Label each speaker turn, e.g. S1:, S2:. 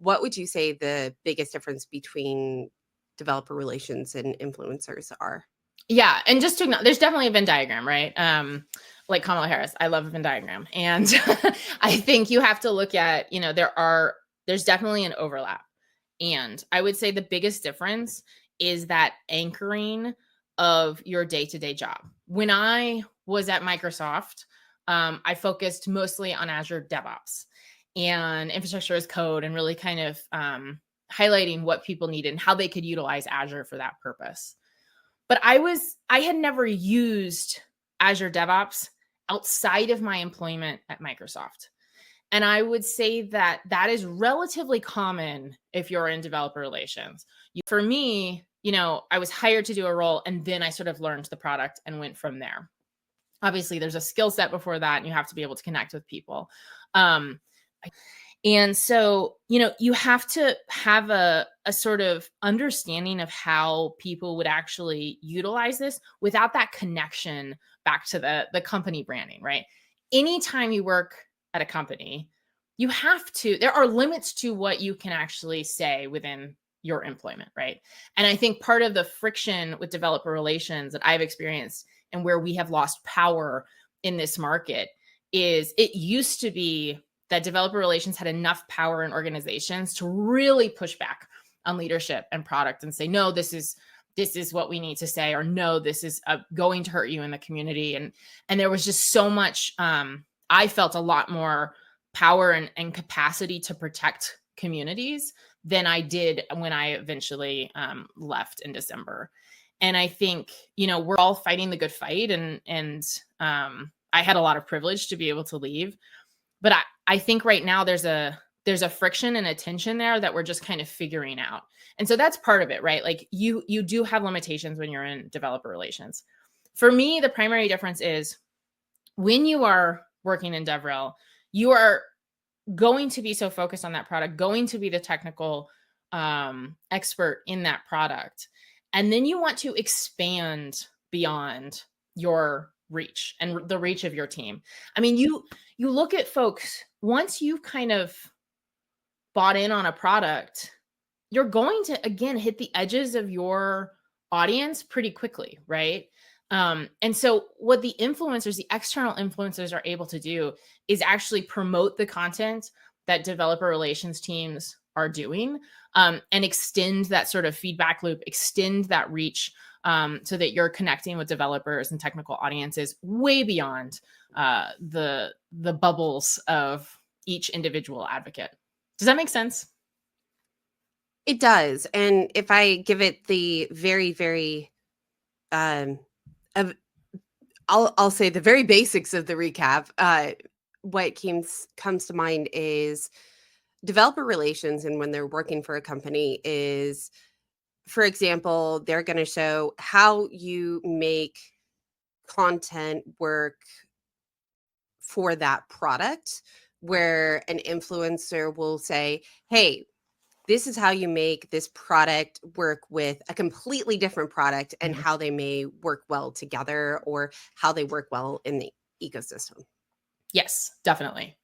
S1: what would you say the biggest difference between developer relations and influencers are?
S2: Yeah, and just to acknowledge, there's definitely a Venn diagram, right? Like Kamala Harris, I love a Venn diagram, and I think you have to look at, there's definitely an overlap, and I would say the biggest difference is that anchoring of your day-to-day job. When I was at Microsoft, I focused mostly on Azure DevOps and infrastructure as code, and really kind of highlighting what people needed and how they could utilize Azure for that purpose. But I had never used Azure DevOps outside of my employment at Microsoft. And I would say that that is relatively common if you're in developer relations. For me, I was hired to do a role, and then I sort of learned the product and went from there. Obviously, there's a skill set before that, and you have to be able to connect with people. And so, you have to have a sort of understanding of how people would actually utilize this without that connection back to the company branding, right? Anytime you work at a company, there are limits to what you can actually say within your employment, right? And I think part of the friction with developer relations that I've experienced and where we have lost power in this market is it used to be that developer relations had enough power in organizations to really push back on leadership and product and say, no, this is what we need to say, or no, this is going to hurt you in the community. And there was just so much, I felt a lot more power and capacity to protect communities than I did when I eventually left in December. And I think, we're all fighting the good fight, and I had a lot of privilege to be able to leave. But I think right now there's a friction and a tension there that we're just kind of figuring out. And so that's part of it, right? Like you do have limitations when you're in developer relations. For me, the primary difference is when you are working in DevRel, you are going to be so focused on that product, going to be the technical expert in that product. And then you want to expand beyond your reach and the reach of your team. I mean, you look at folks, once you've kind of bought in on a product, you're going to, again, hit the edges of your audience pretty quickly, right? And so what the external influencers are able to do is actually promote the content that developer relations teams are doing, and extend that sort of feedback loop, extend that reach, so that you're connecting with developers and technical audiences way beyond the bubbles of each individual advocate. Does that make sense?
S1: It does. And if I give it the very, very, I'll say the very basics of the recap, what comes to mind is developer relations, and when they're working for a company is, for example, they're going to show how you make content work for that product, where an influencer will say, hey, this is how you make this product work with a completely different product, and how they may work well together, or how they work well in the ecosystem.
S2: Yes, definitely.